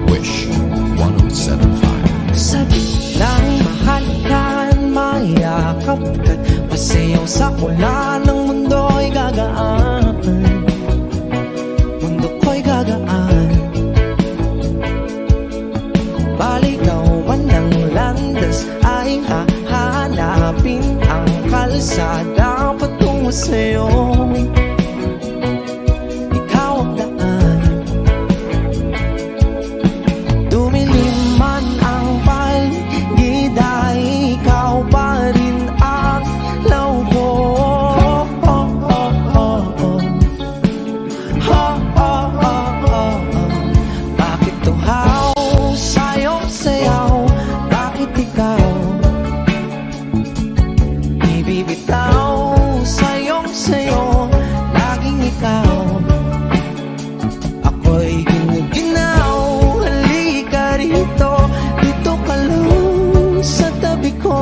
Wish 1075. Sabi lang mahalikan, mayakap ka't pasayaw sa kula ng mundo'y gagaan. Mundo ko'y gagaan. Baligaw man ng landas ay hahanapin ang kalsada patungo sa'yo. Ikaw ang daan. Dumilim man ang paligid ay ikaw pa rin ang law ko. Bakit tuhaw sa'yong sayaw? Bakit ikaw ibibitaw sa'yong sayo? Laging ikaw. Ako'y giniginaw. Halika rito, dito ka lang sa tabi ko.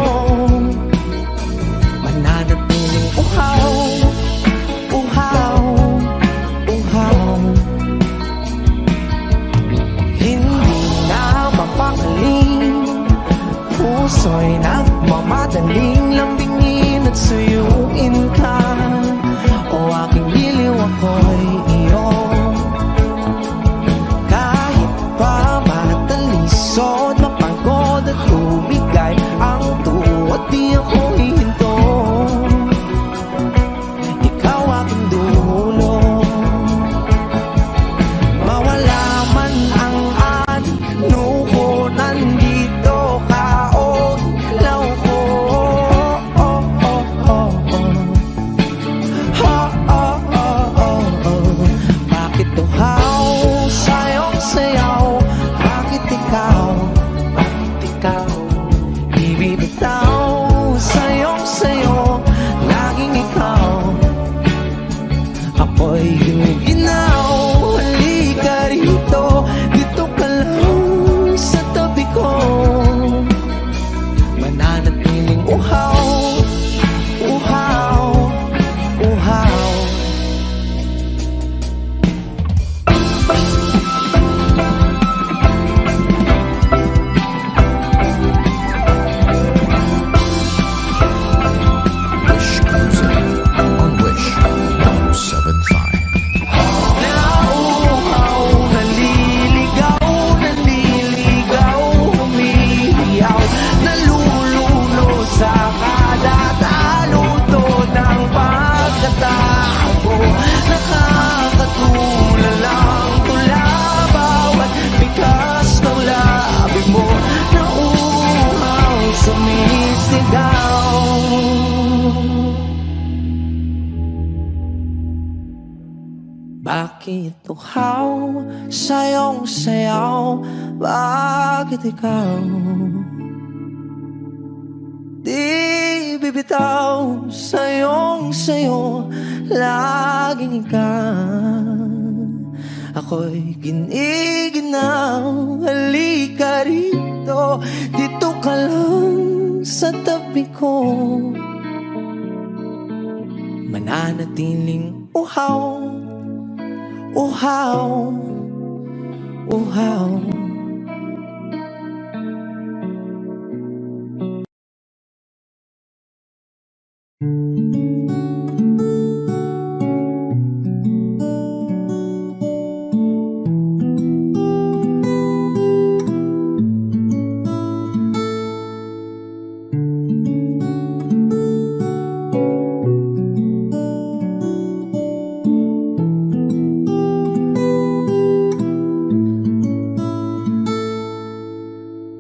Mananatiling uhaw, uhaw, uhaw. Hindi na mapakaling, puso'y nagmamadaling lambingin at suyuin ka. O aking giliw, ako'y iyong kahit pa matalisod, mapagod at tumigay ang tuwat, di ako hihinto. Ikaw aking dulo. Mawala man ang ano ko, nandito ka o law ko. Bakit tuhaw sa'yong sayaw? Bakit ikaw? Bakit ikaw ibibitaw sa'yong sayo? Laging ikaw. Ako'y giniginaw. Halika rito, dito ka lang sa tabi ko. Mananatiling uhaw, uhaw, uhaw. Wish Cruiser on Wish 1075. Nauuhaw, naliligaw, naliligaw, humihiyaw, nalululo sa kada taluto ng pagkatao. Nakakatulala ang tula, bawat bigas ng labi mo. Nauuhaw, sumisigaw. Bakit tuhaw sa'yong sayaw? Bakit ikaw di bibitaw sa'yong sayo? Laging ikaw. Ako'y giniginaw. Halika rito, dito ka lang sa tabi ko. Mananatiling uhaw, uhaw, uhaw.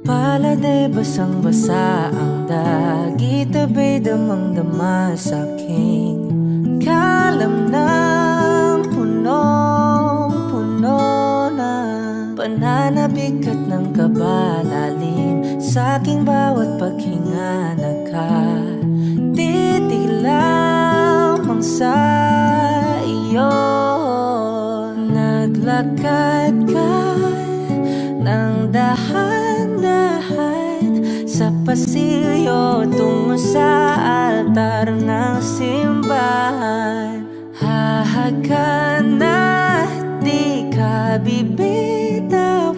Palade basang-basa ang dagit, abay damang-dama sa'king kalamnang punong-puno na pananabik at ng kabalalim sa'king bawat paghinga. Nagkatitig lamang sa iyo. Naglakad ka ng dahan-dahan sa pasilyo tungo sa altar ng simbahan. Hahagan na di ka bibitawan,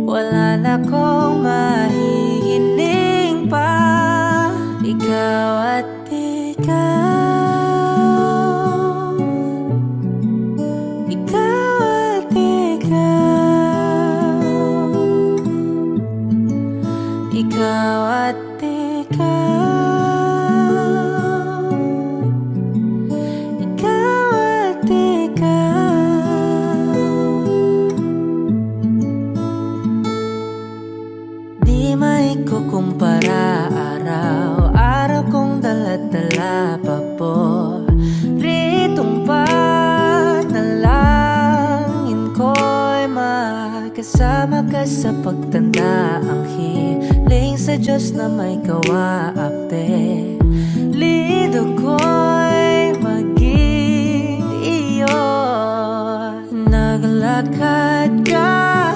wala na kong mahihiling pa. Ikaw at ikaw, ikaw at ikaw, ikaw at ikaw, ikaw at ikaw. Di maikukumpara araw-araw kong dala-dala paboritong panalangin ko'y makasama ka sa pagtanda. Ang hiling sa Diyos na may kawaape, lido ko'y maging iyo. Naglakad ka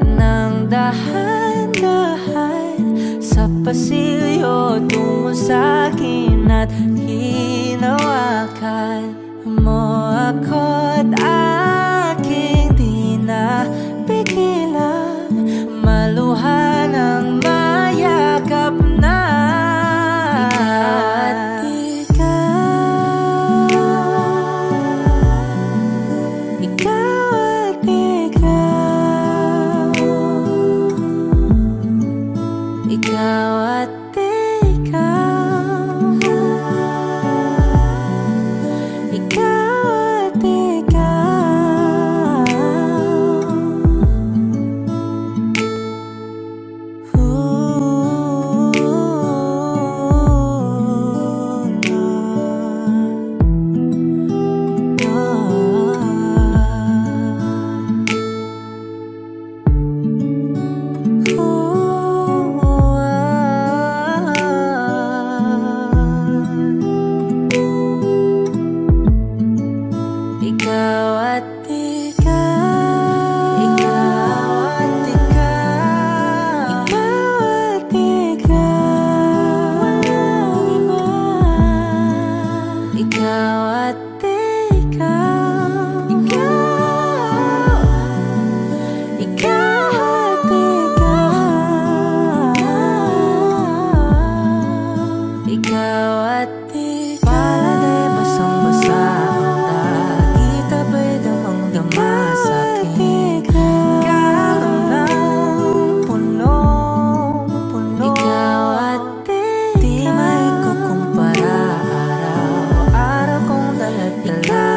ng dahan-dahan sa pasilyo tungo sa akin at hinawakan mo ako't aking di na pigilan, maluha ng mayakap na. Ikaw at ikaw, ikaw at ikaw, ikaw at ikaw. Ikaw at ikaw, ikaw at ikaw, ikaw at ikaw, walang iba. Ikaw at ikaw, ikaw at ikaw, ikaw at ikaw. Palagay basang-basa ang dagit, abay damang-dama sa akin. Kalam ng punong-puno. Ikaw at ikaw, di maikukumpara araw-araw kong dala-dala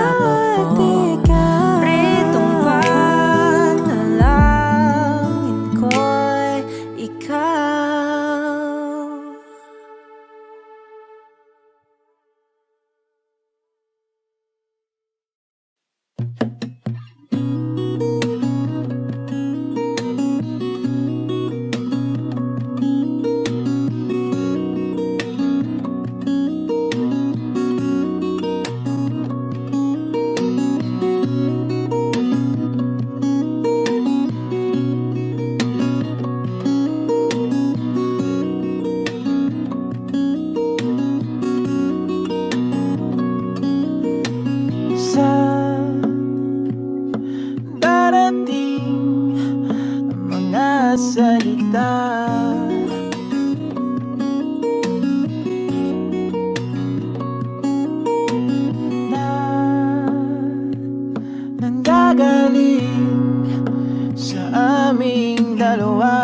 paboritong panalangin ko'y ikaw. Sa darating mga salita, na nanggagaling sa aming dalawa.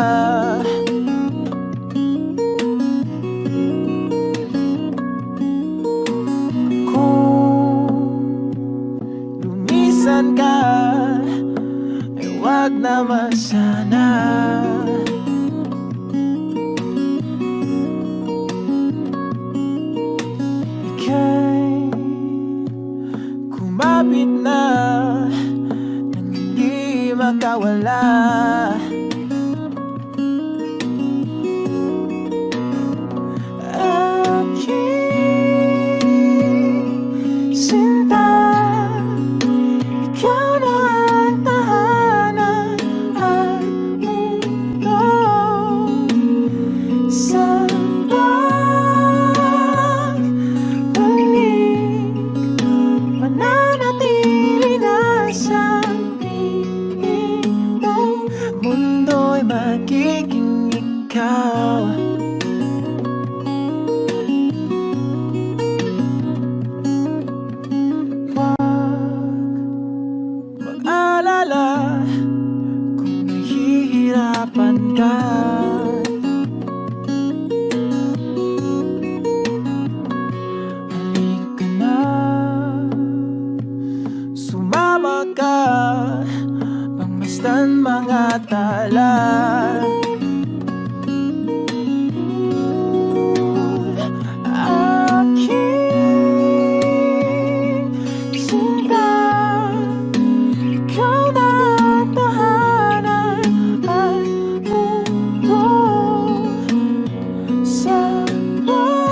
Lumisan ka, ay wag naman sana. Ika'y kumapit na nang hindi makawala. Aking sinta, ikaw na ang samantala. Aking sinta, ikaw na tahanan at mundo sa pagbalik.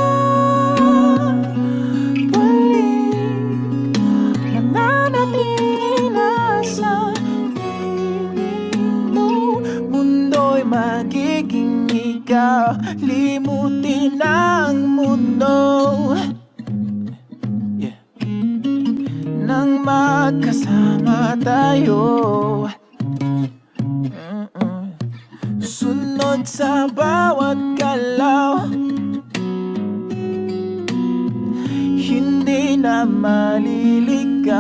Nananatili na sa piling mo. Mundo'y magiging ikaw, limutin ang mundo. Nang magkasama tayo, sunod sa bawat galaw, hindi na maliligaw.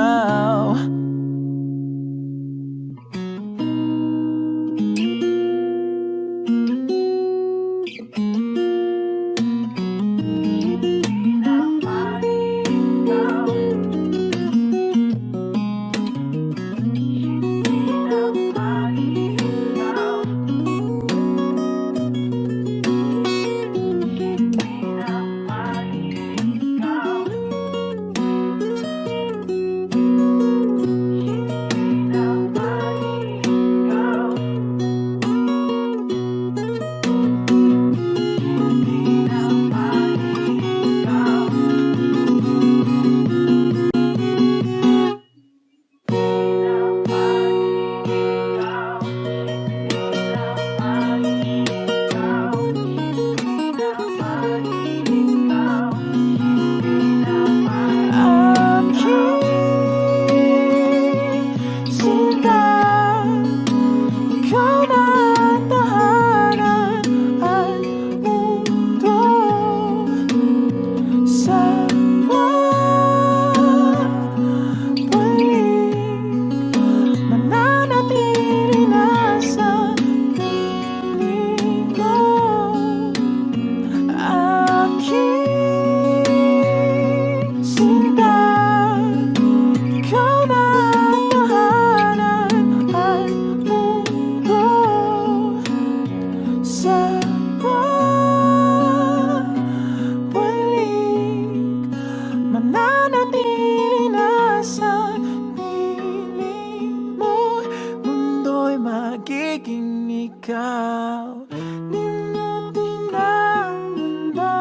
Magiging ikaw, limutin ang mundo.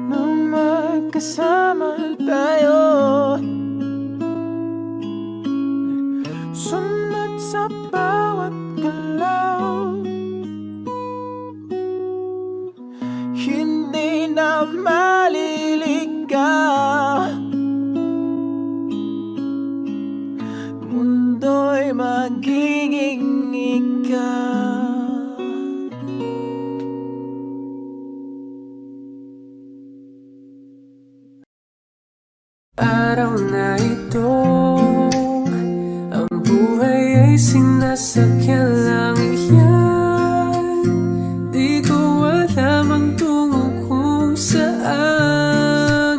Nang magkasama tayo, sunod sa bawat galaw, hindi na maliligaw. Mundo'y magiging ikaw. Araw na ito, ang buhay ay sinasakyan lang yan. Di ko alam ang tungo kung saan.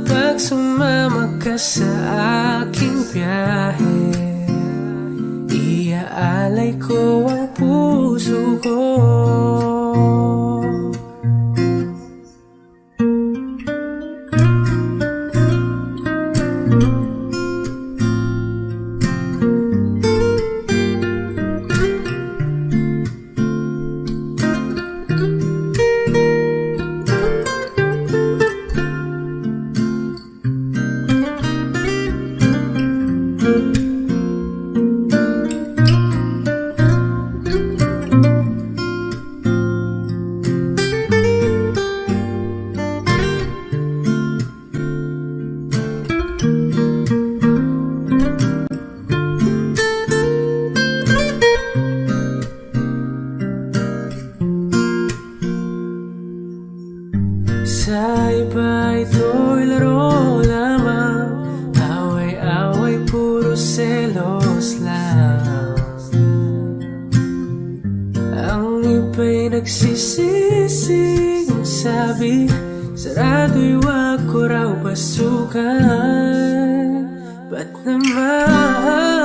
Pag sumama ka sa aking biyahe, iaalay ko ang puso ko. Sa iba ito'y laro lamang, away-away puro selos lang. Ang iba'y nagsisising sabi, sarado'y wag ko raw pasukan. Ba't naman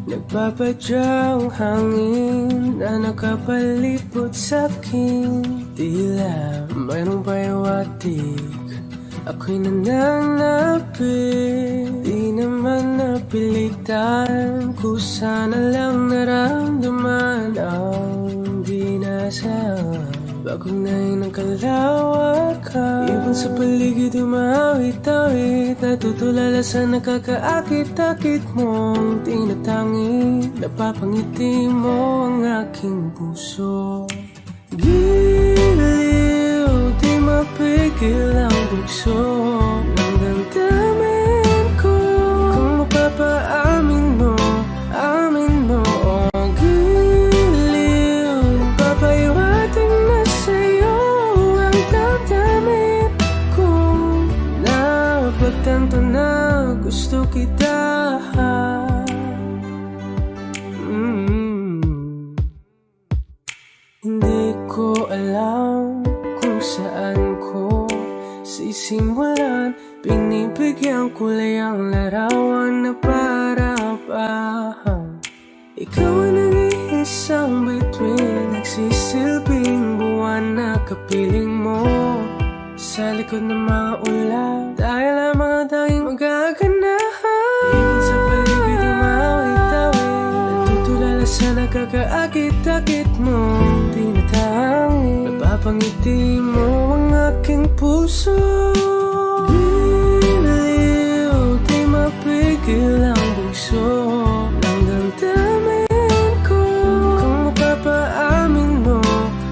Nagpapadyang hangin na nakapalipot sa'kin. Tila mayroong payawatig, ako'y nananapit. Di naman napilitan, kusana lang naramdaman ang dinasahan. Bagong nain ng kalawakan, ibon sa paligid umawit-awit. Natutulala sa nakakaakit-akit mong tinatangi. Napapangiti mo ang aking puso. Giliw, di mapigil ang bugso ng damdamin ko. Kung mapapaamin mo, amin mo. Oh, giliw, papaiwating na sa'yo ang damdamin ko. Napagtanto na gusto kita. Hindi ko alam kung saan ko sisimulan. Binibigyan ko lang ang larawan na para-pahan. Ikaw ang nag-iisang bituin, nagsisilbing buwan na kapiling mo. Sa likod ng mga ulan, dahil lamang ang tanging magaganahan. Ibon sa paligid umawit-awit, natutulala sa nakakaakit-akit mo. Tinatangi, napapangiti mo ang aking puso. Giliw, di mapigil ang bugso ng damdamin ko. Kung mapapaamin mo,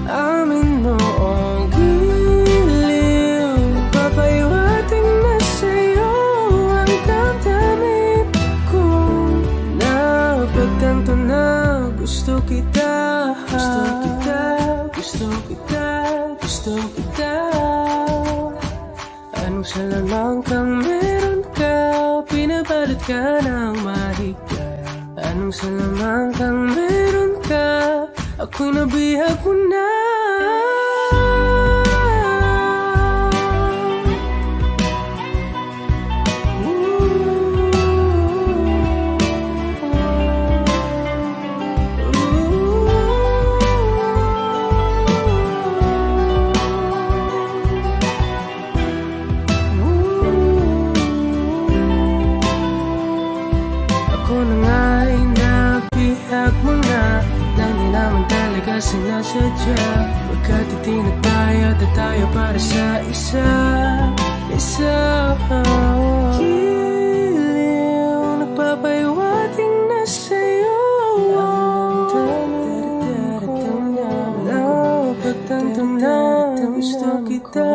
amin mo. Oh, giliw, papaiwating na sa'yo ang damdamin ko. Napagtanto na gusto kita. Gusto kita, gusto kita, gusto kita. Anong salamang kang meron ka, pinabalot ka ng mahigpit. Anong salamang kang meron ka, ako'y nabihag mo na. Sinasadya, pagkat itinag tayo at tayo para sa isa. Giliw, nagpapaiwating na sa'yo ang damdamin ko. Napagtanto na gusto kita.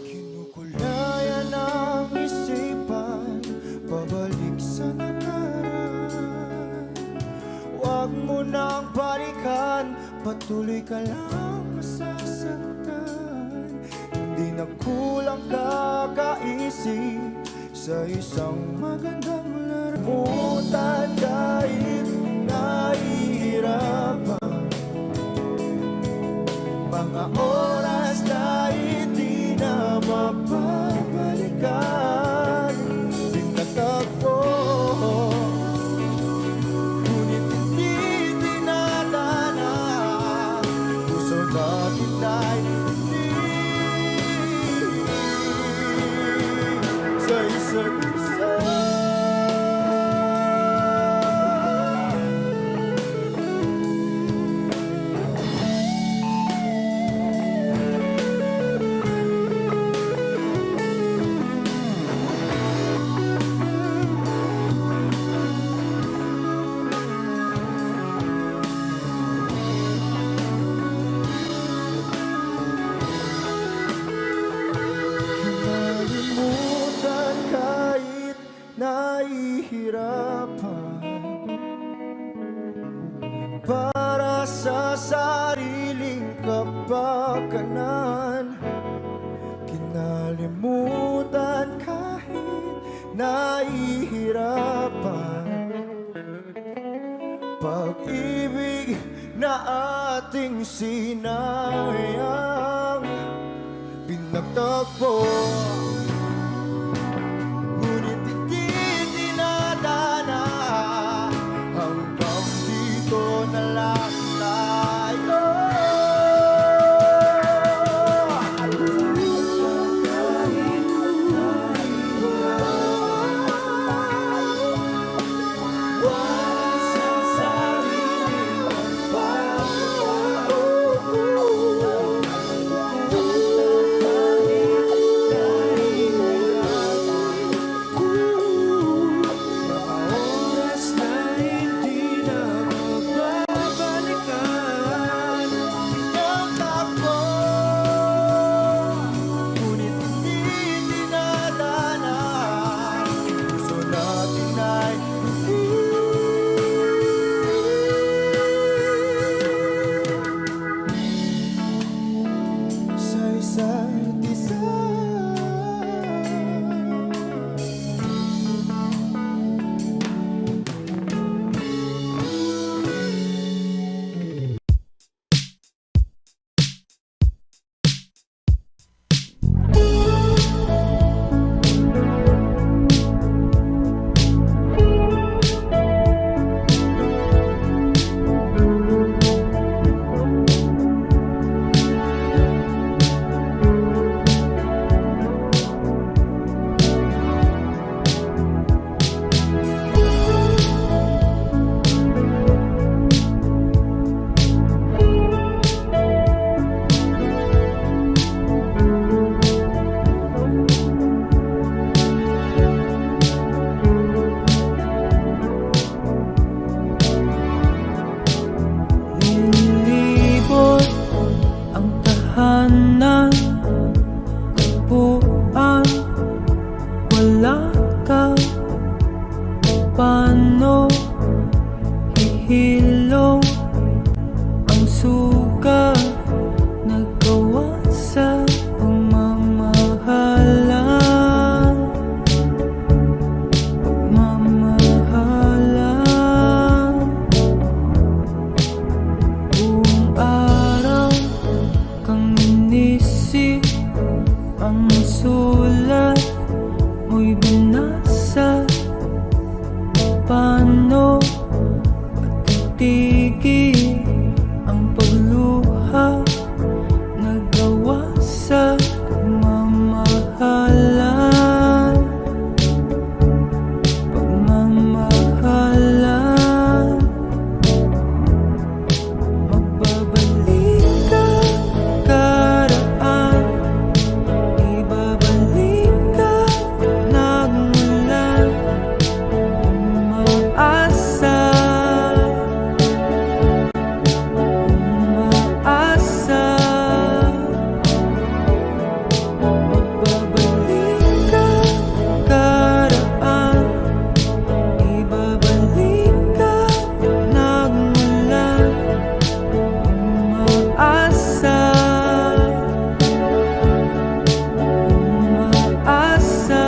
Kinukulayan ang isipan, pabalik sa nakaraan. Huwag mo nang balikan, patuloy ka lang masasaktan. Hindi na kulang kakaisip sa isang magandang laro. Mutan kahit nahihirapan, mga oras na hindi na mapabalikan. Tinatagpo, ngunit hindi dinadana. Puso natin ay hindi sa isa't isa. Nalimutan kahit ating sinayang pinagtagpo. Ngunit hindi dinadana, hanggang dito na lang tayo. Oras na hindi na mababalikan. Pinagtagpo, ngunit hindi dinadana. Puso natin ay sa isa't isa. Nilibot ang tahanan, buwan, wala ka. Paano hihilong ang suga, nagawa sa pagmamahalan? Buong araw kang inisip, ang sulat mo'y binasa. Paano matitigil ang pagluha, nagawa sa pagmamahalan? Magbabalik ka karaan, ibabalik ka nagmula. Umaasa, umaasa. Magbabalik ka karaan, ibabalik ka nagmula. Umaasa, umaasa.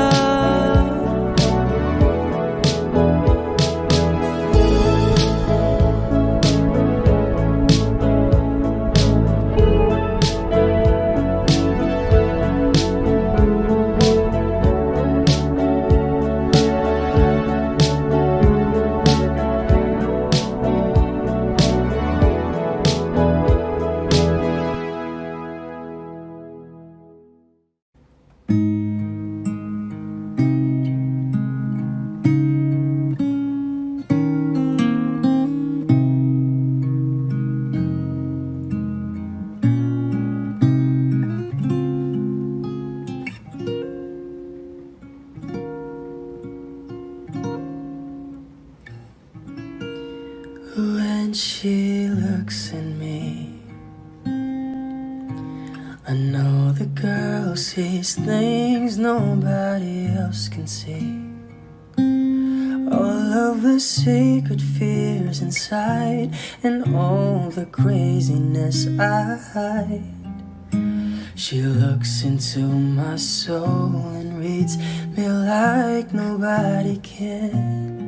When she looks at me, I know the girl sees things nobody else can see. All of the secret fears inside, and all the craziness I hide. She looks into my soul and reads me like nobody can.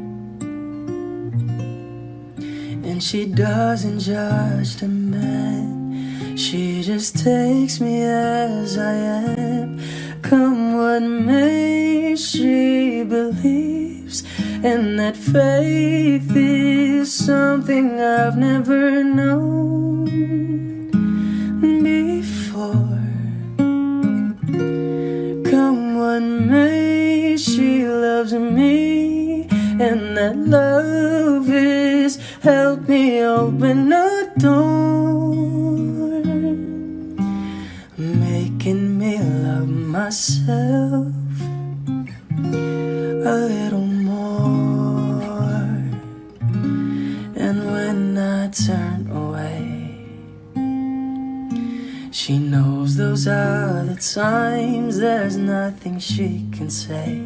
And And she doesn't judge the man, she just takes me as I am. Come what may, she believes, and that faith is something I've never known before. Come what may, she loves me, and that love is helped me open a door, making me love myself a little more. And when I turn away, she knows those are the times there's nothing she can say,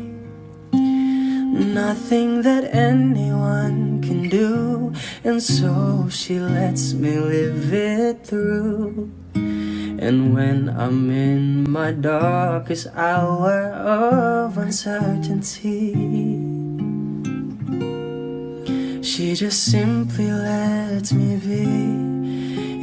nothing that anyone can do, and so she lets me live it through. And when I'm in my darkest hour of uncertainty, she just simply lets me be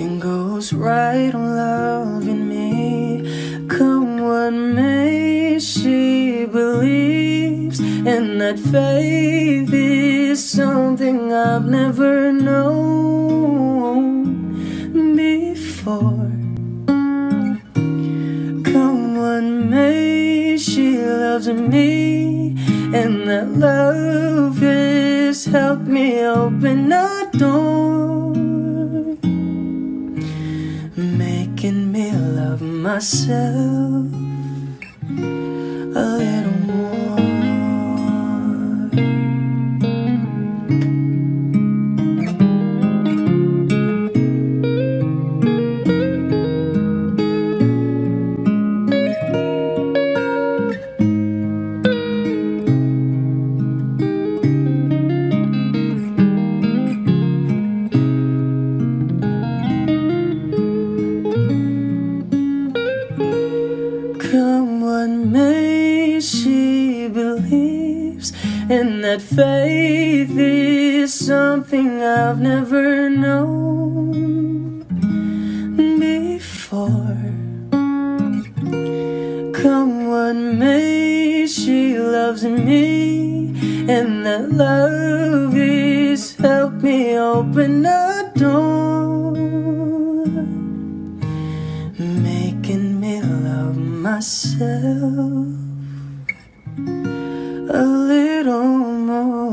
and goes right on loving me. Come what may, she believes, and that faith is something I've never known before. Come what may, she loves me, and that love has helped me open a door, making me love myself a little more. Come what may, she believes, and that faith is something I've never known before. Come what may, she loves me, and that love is helped me open a door, making me love myself a little more.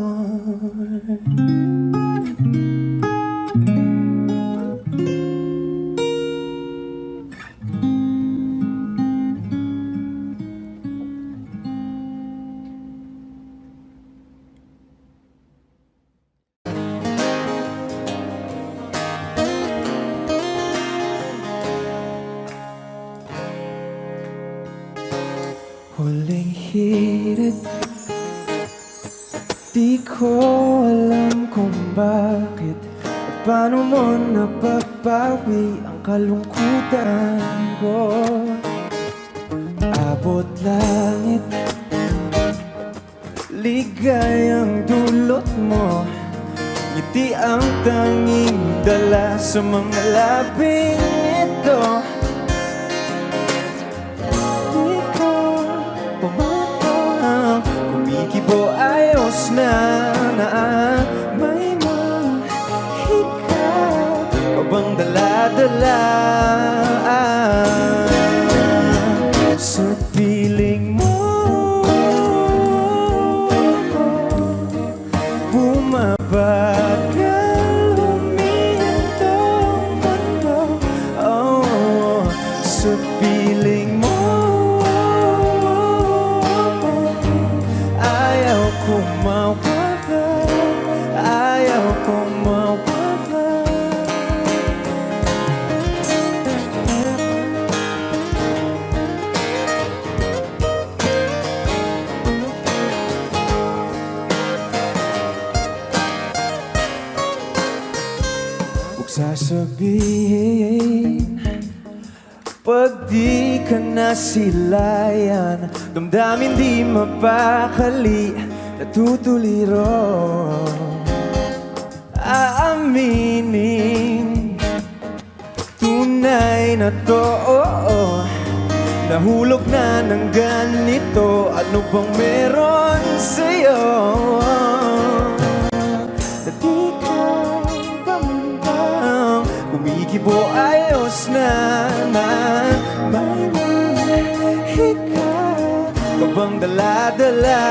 Huling hirit, di ko alam kung bakit at paano mo napapawi ang kalungkutan ko. Abot langit, ligayang dulot mo, ngiti ang tanging dala sa mga labing ito. Kumikibo ayos na may mahika ka bang dala-dala sa piling mo. Bumabagal huminto ang mundo, oh, sa piling mo. Ayaw kong mawala, ayaw kong mawala. Huwag sasabihin pag di ka nasilayan, damdamin di mapakali, natutuliro. Aaminin aminin. Tunay na to, nahulog na ng ganito. Ano bang meron sa'yo? Na di ka bambang kumikibo, ayos na. May mahika ka bang dala-dala,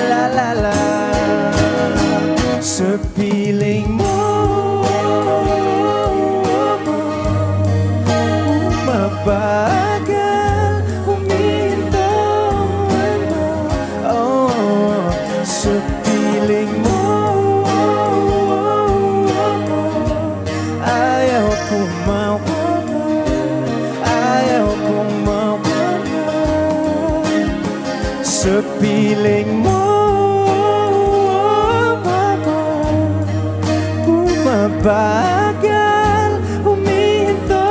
la-la-la sa piling mo? Mabagal huminto, oh, sa piling mo. Ayaw kong mawala, ayaw kong mawala sa piling mo. Mabagal huminto,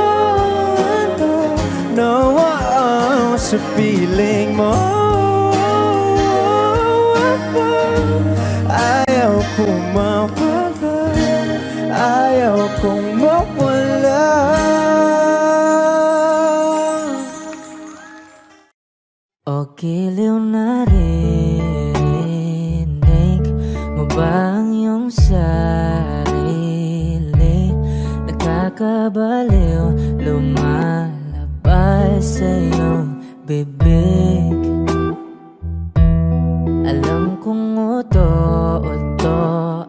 no, sa piling mo. Ayaw kong mawala, ayaw kong mawala. O giliw na rinig mo ba ang iyong sarili? Nakakabaliw, lumalabas sa iyong bibig. Alam kong uto-uto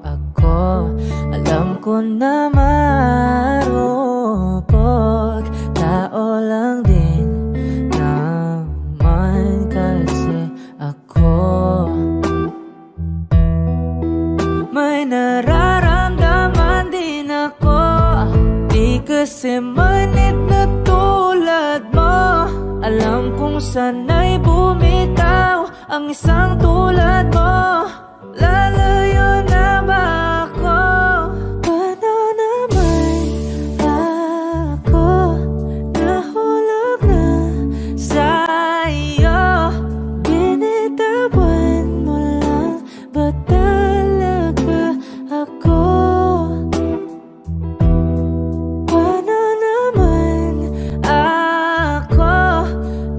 ako, alam ko na marupok. Tao lang din naman kasi ako. May nararamdaman din ako, di kasi manit na tulad mo. Alam kong sana'y bumitaw ang isang tulad mo. Lalayo na ba ako? Paano naman ako nahulog na sa'yo? Binitawan mo lang ba talaga ako? Paano naman ako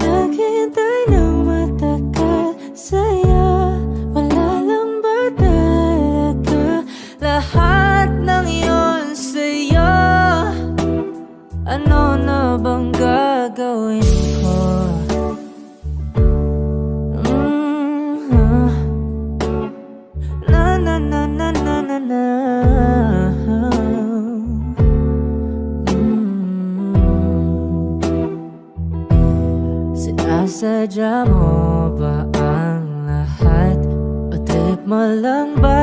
naghintay ng matagal sa'yo? Wala lang ba talaga lahat ng yun sa'yo? Ano na bang gagawin ko? Na na na na na na na. Sinasadya mo ba ang lahat? O trip mo lang ba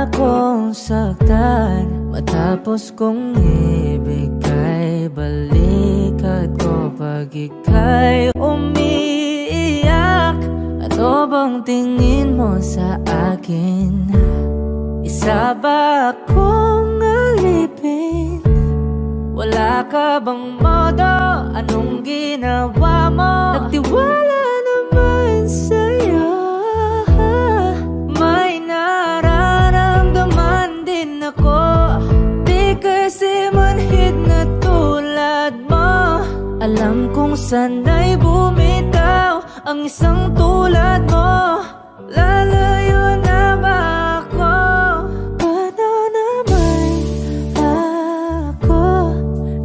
akong saktan? Matapos kong ibigay balikat ko pag ika'y umiiyak. Ano bang tingin mo sa akin? Isa ba akong alipin? Wala ka bang modo? Anong ginawa mo? Nagtiwala naman sa'yo. May nararamdaman din ako, di kasi manhid na tulad mo. Alam kong sana'y bumitaw ang isang tulad mo. Lalayo na ba ako? Paano naman ako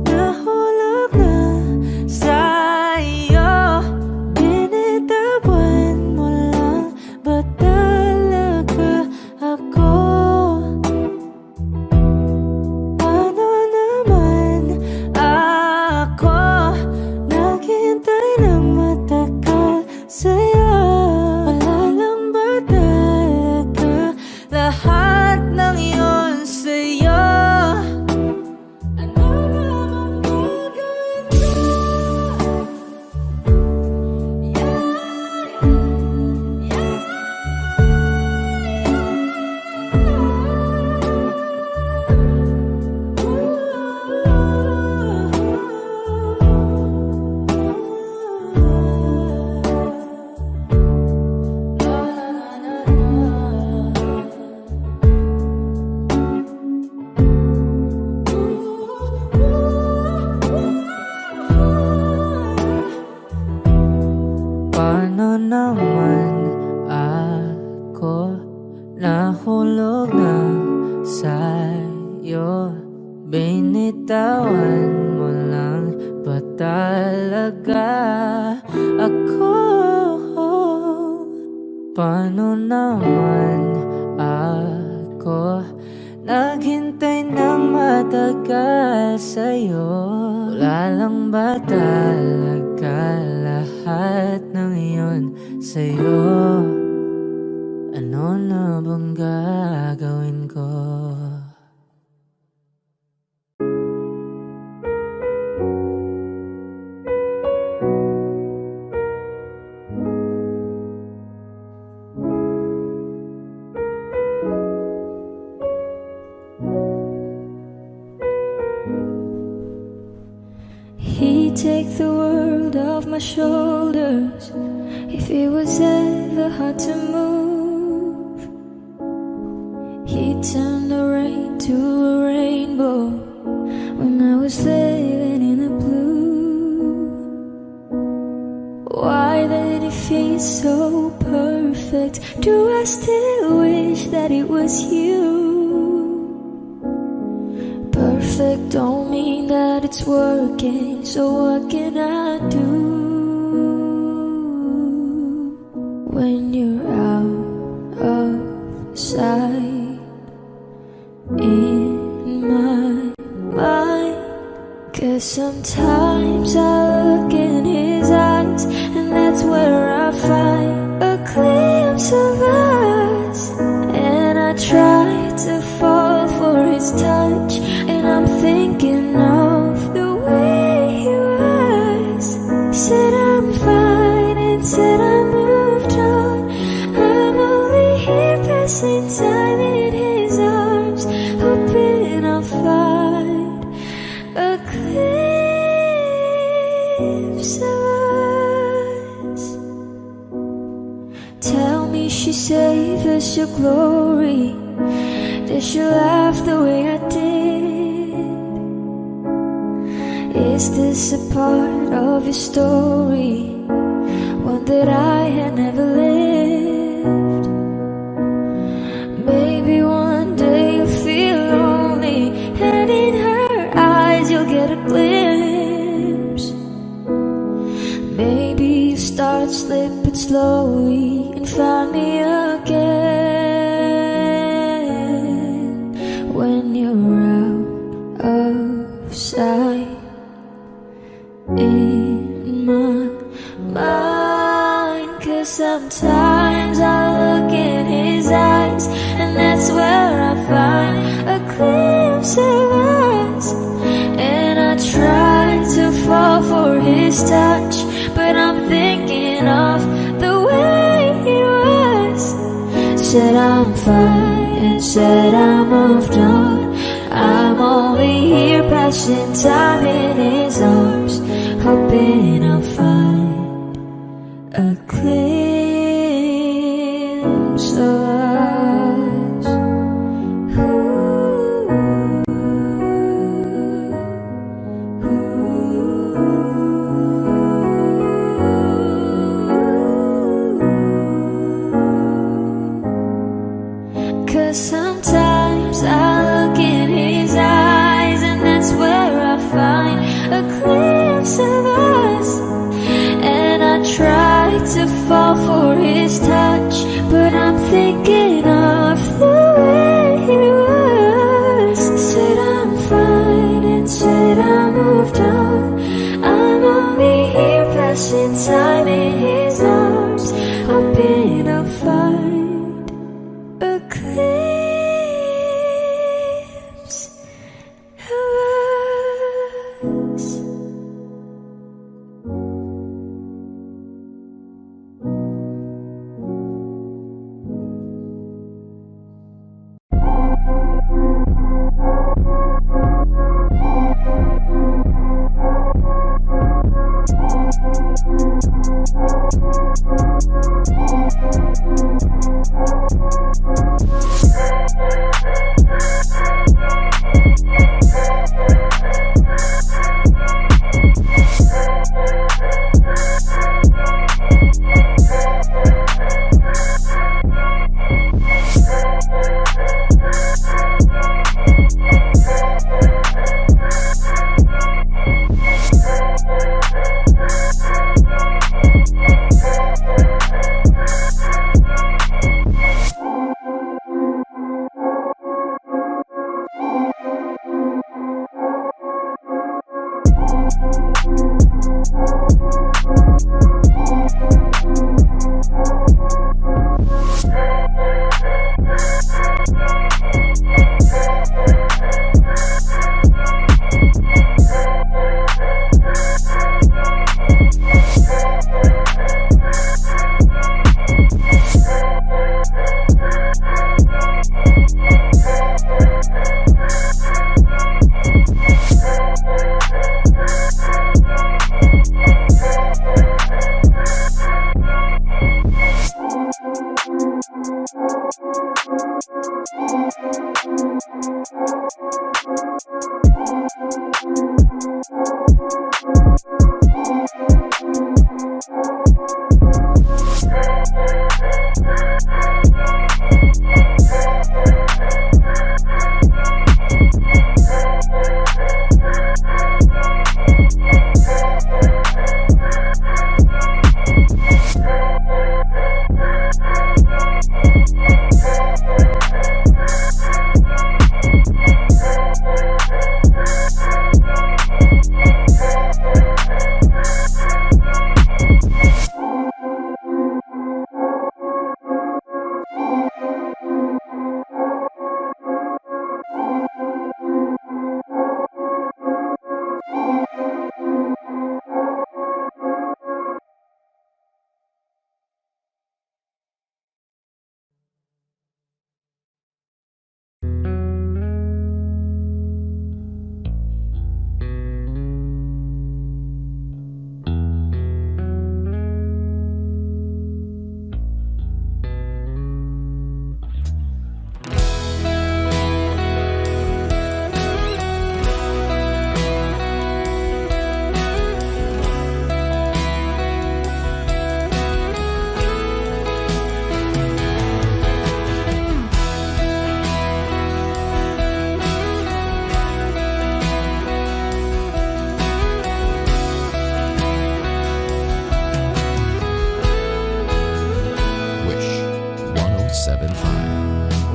nahulog na sa'yo? Binitawan mo lang ba talaga ako? Paano naman ako naghintay ng matagal sa'yo? Wala lang ba Paano naman ako nahulog na sa'yo? Binitawan mo lang ba talaga ako? Paano naman ako naghintay ng matagal sa'yo? Wala lang ba talaga lahat ng iyon sa'yo? Ano na bang gagawin ko? He'd take the world off my shoulders if it was ever hard to move. He'd turn the rain to a rainbow when I was living in the blue. Why did it feel so perfect? Do I still wish that it was you? Perfect don't mean that it's working, so what can I do when you're out of sight in my mind? 'Cause sometimes I look in his eyes, and that's where I find a glimpse of us. And I try to fall for his touch, and I'm thinking of the way he was. Said I'm fine and said I moved on. I'm only here passing time in his arms, hoping I'll find a glimpse of us. Tell me she saved us your glory. Did she laugh the way I did? Is this a part of your story, one that I had never lived? Maybe one day you'll feel lonely, and in her eyes you'll get a glimpse. Maybe you start slipping slowly and find me again when you're out of sight in my mind. 'Cause sometimes I look in his eyes, and that's where I find a glimpse of us. And I try to fall for his touch, but I'm thinking of the way he was. Said I'm fine and said I moved on. I'm only here passing time in his arms, hoping I'll find a glimpse of us. Cause sometimes I look in his eyes, and that's where I find a glimpse of us. And I try to fall for his touch, but I'm thinking of the way he was. Said I'm fine and said I moved on. I'm only here passing time in his arms, hoping I'll find a glimpse of us.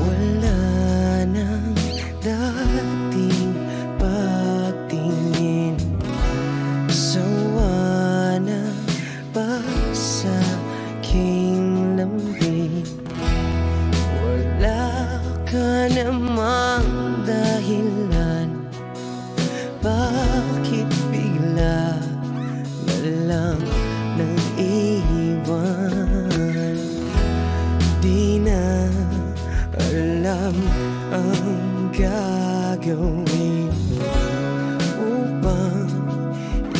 Wala nang dating pagtingin, sawa na ba sa aking lambing? Wala ka namang dahilan, bakit bigla na lang nang iwan? Di na alam ang gagawin upang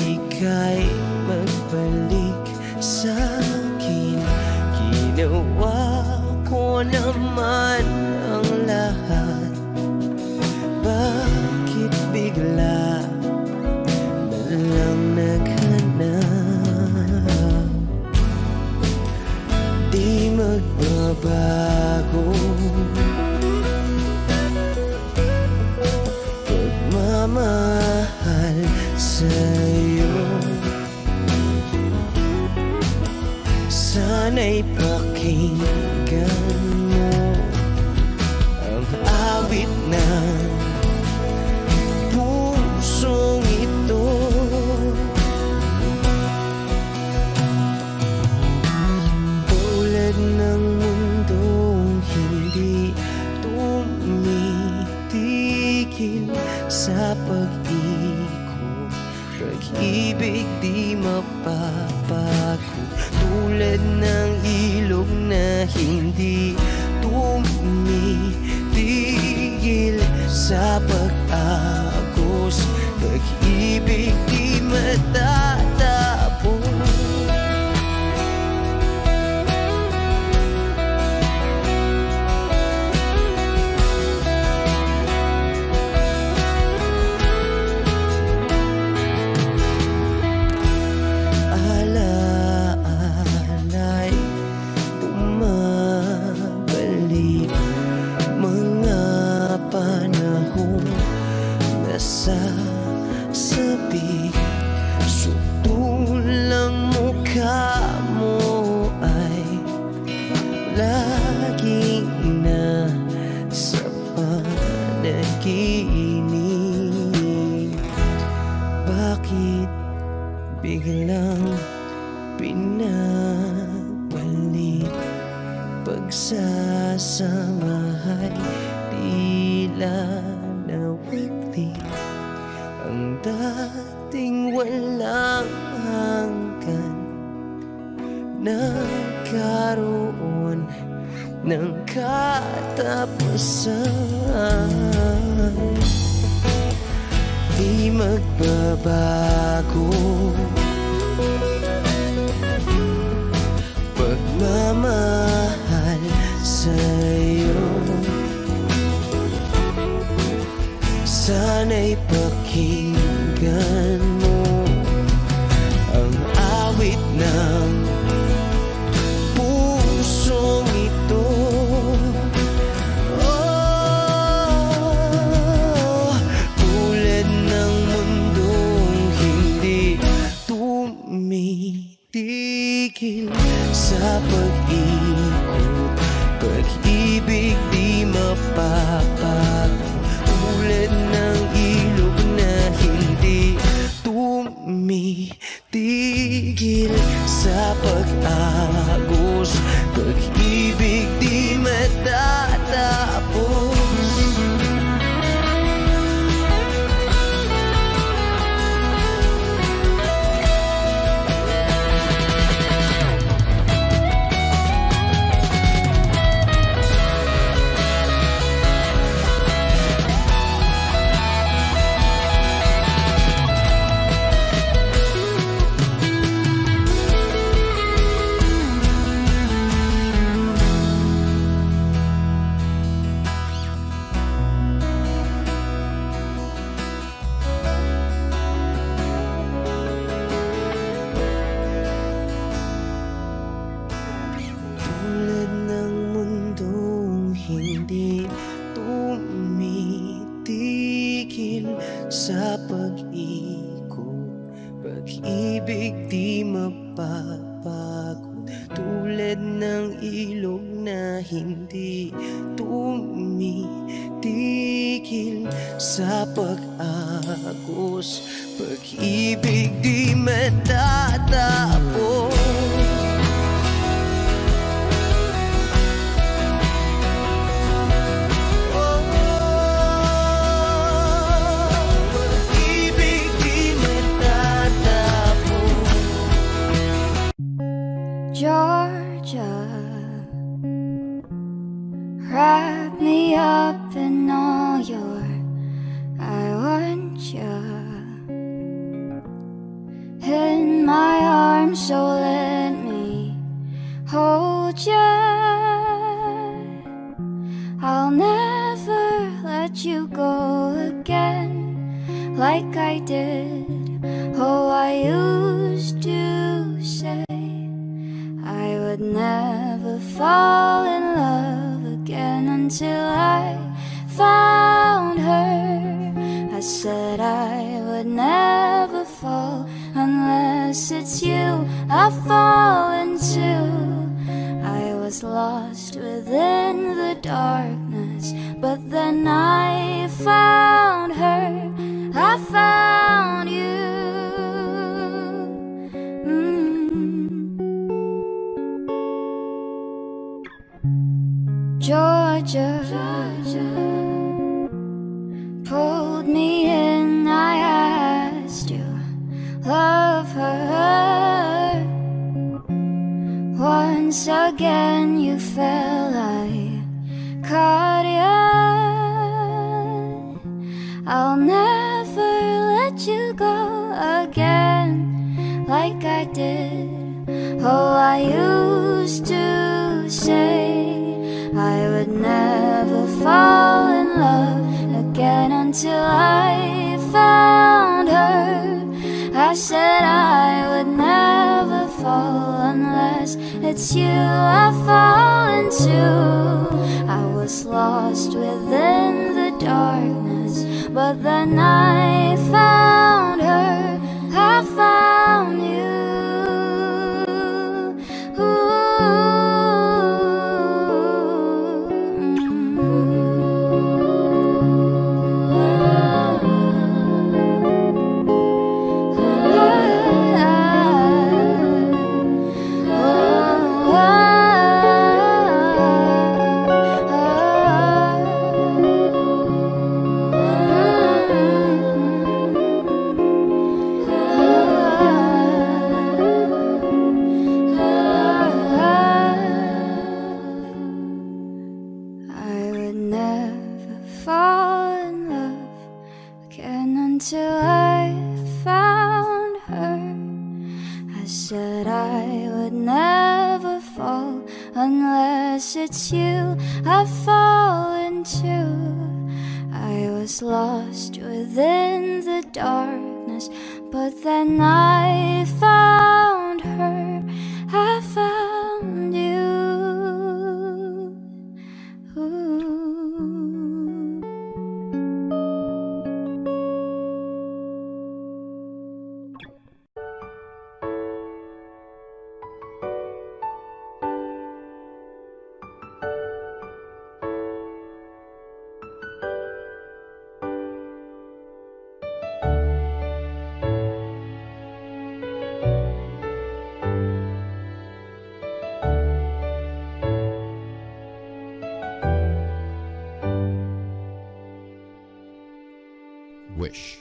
ika'y magbalik sa'kin. Ginawa ko naman ang lahat, bakit bigla na lang naghanap? Di magbabago pagmamahal sa'yo. Sana'y pakinggan mo ang awit ng pusong ito. Tulad ng mundong hindi tumitigil sa pag-ikot, pag-ibig di mapapago. Tulad ng ilog na hindi tumitigil sa pag-agos, pag-ibig di matatapos. Alaala'y bumabalik, mga panahon na sasabi. Sutulang mukha mo ay laging nasa panaginip. Bakit biglang pinabalik? Pagsasamahay tila nawagli, ang dating walang hanggan nagkaroon ng katapusan. Di magbabago pagmamahal sa'yo. Sana'y pakinggan mo ang awit ng pusong ito. Oh, tulad ng mundong hindi tumitigil sa pag-ikot, pag-ibig di mapapago. Tulad ng ilog na hindi tumitigil sa pag-agos, pag-ibig di matatapos. Tulad ng mundong hindi tumitigil sa pag-ikot, pag-ibig di mapapagod. Tulad ng ilog na hindi tumitigil sa pag-agos. Pag-ibig di matatapos. Georgia, wrap me up in all your I want you in my arms, so let me hold you. I'll never let you go again like I did. Oh, I used to say I would never fall in love again until I found her. I said I would never fall unless it's you I fall into. I was lost within the darkness, but then I found her. I found you. Georgia, pulled me in, I asked you, love her. Once again you fell, I caught you. I'll never let you go again like I did. Oh, I used to say I would never fall in love again until I found her. I said I would never fall unless it's you I fall into. I was lost within the darkness, but then I found her. I found you. Until I found her. I said I would never fall unless it's you I fall into. I was lost within the darkness, but then I found her. I found you. Wish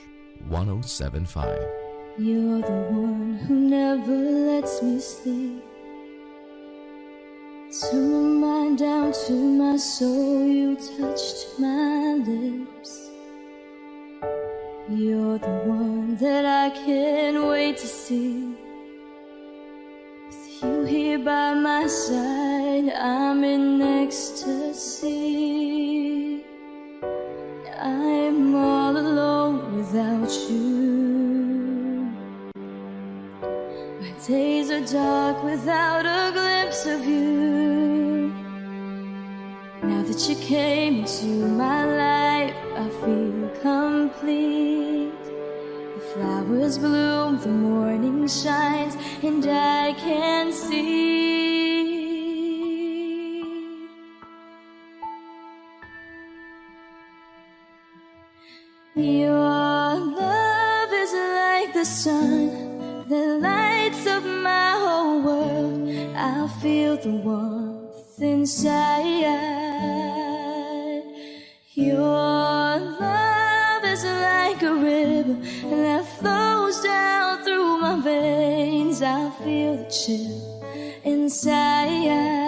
1075. You're the one who never lets me sleep. Turn my mind down to my soul, you touched my lips. You're the one that I can't wait to see. With you here by my side, I'm in ecstasy. I'm all alone without you. My days are dark without a glimpse of you. Now that you came into my life, I feel complete. The flowers bloom, the morning shines, and I can see Your love is like the sun that lights up my whole world. I feel the warmth inside. Your love is like a river that flows down through my veins. I feel the chill inside.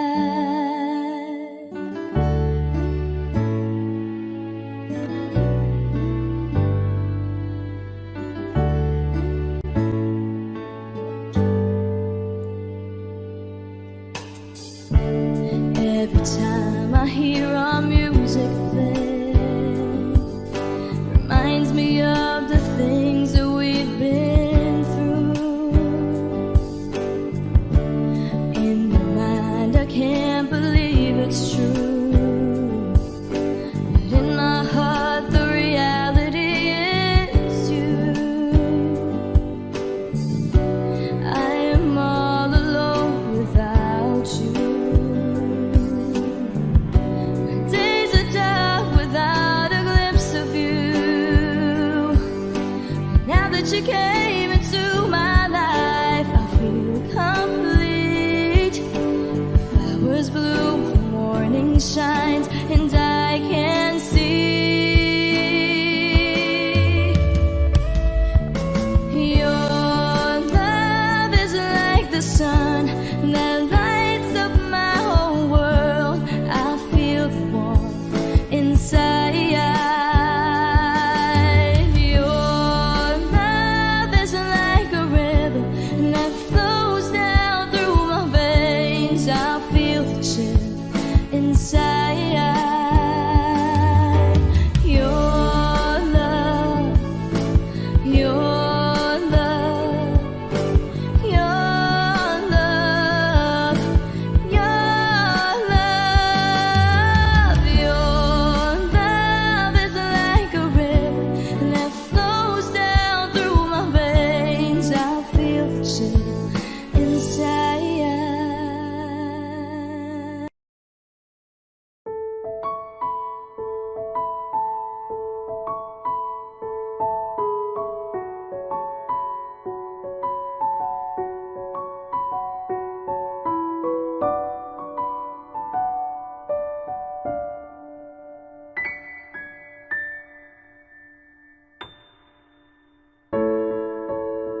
Every time I hear our music play, reminds me of the things that we've been through. In my mind I can't believe it's true, but in my heart the reality is you. I am all alone without you. You came into my life, I feel complete. The flowers bloom, the morning shines, and I can see. Your love is like the sun that lights up my whole world. I feel the warmth inside.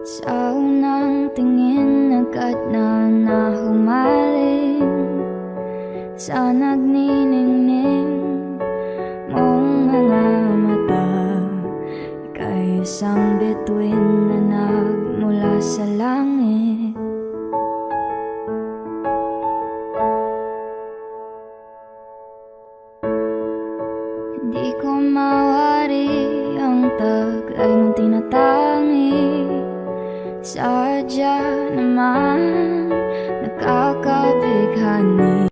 Sa unang tingin agad na nahumaling sa nagniningning mong mga mata. Ika'y isang bituin na nagmula sa langit. Hindi ko mawari ang taglay mong tinatangi. Sadya naman nakakabighani,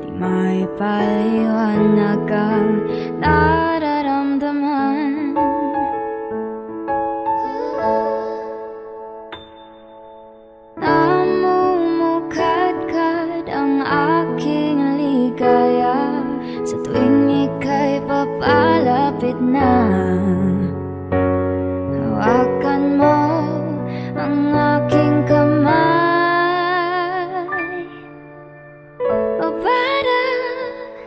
di maipaliwanag ang nararamdaman. Namumukadkad ang aking ligaya sa tuwing ika'y papalapit na. Hawakan mo ang aking kamay, o para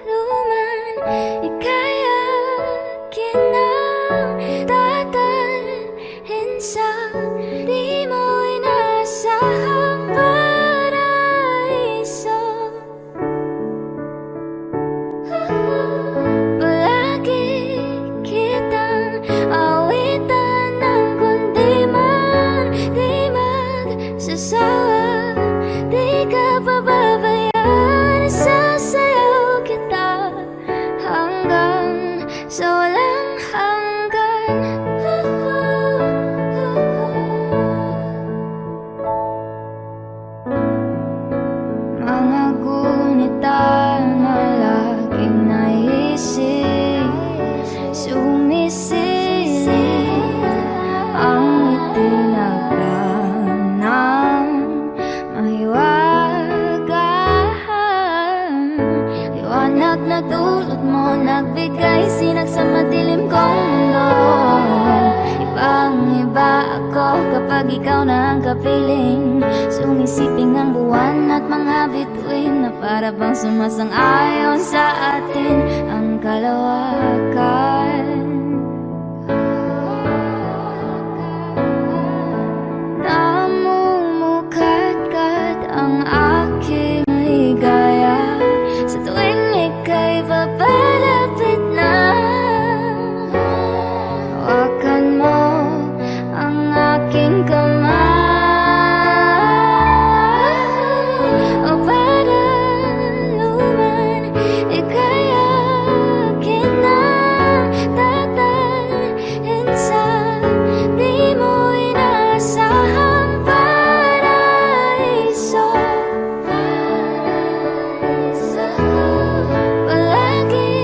luman ika'y akin ang dadalhin sa di mo inasahang paraiso. Palagi kitang awitan ng kundi sasawa, di ka pababayaan. Sasayaw kita hanggang sa walang hanggan. Mga gunita na laging naisip, sumisilip ang itinaglaan. Liwanag na dulot mo, nagbigay sinag sa madilim kong mundo. pag ikaw na ang kapiling. Sumisiping ang buwan at mga bituin na para bang sumasang-ayon sa atin ang kalawakan. Namumukadkad ang aking ligaya sa tuwing ika'y papalapit na. Hawakan mo ang aking kamay, o para luman ika'y akin na tatalhin sa di mo inasahang paraiso. Palagi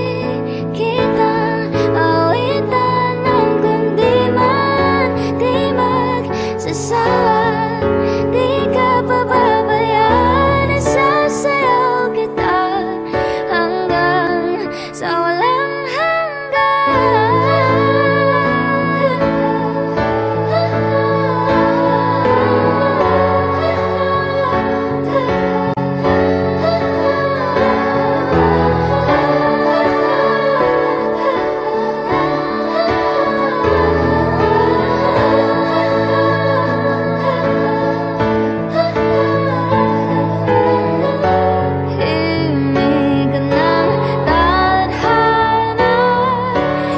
kitang awitan ng kundi man di magsasawa. Di ka pababayaan, isasayaw kita hanggang sa walang himig ng tadhana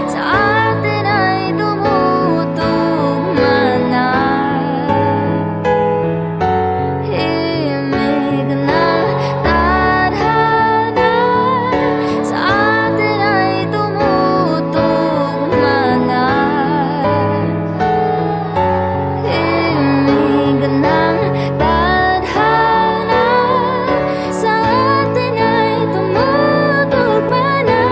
sa atin ay tumutugma na. Himig ng tadhana sa atin ay tumutugma na. Himig ng tadhana sa atin ay tumutugma na.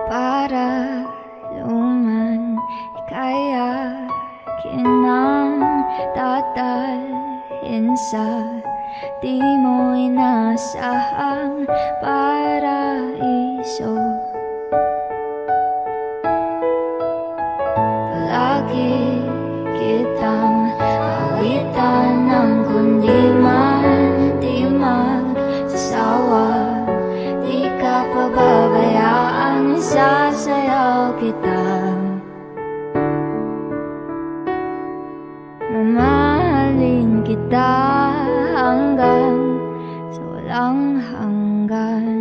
Para luman ika'y akin ng tatalhin sa di mo inasahang paraiso. Palagi kitang awitan ng kundi man di magsasawa. Di ka pababayaan, isasayaw kita. Mamahalin kita hanggang sa walang hanggan.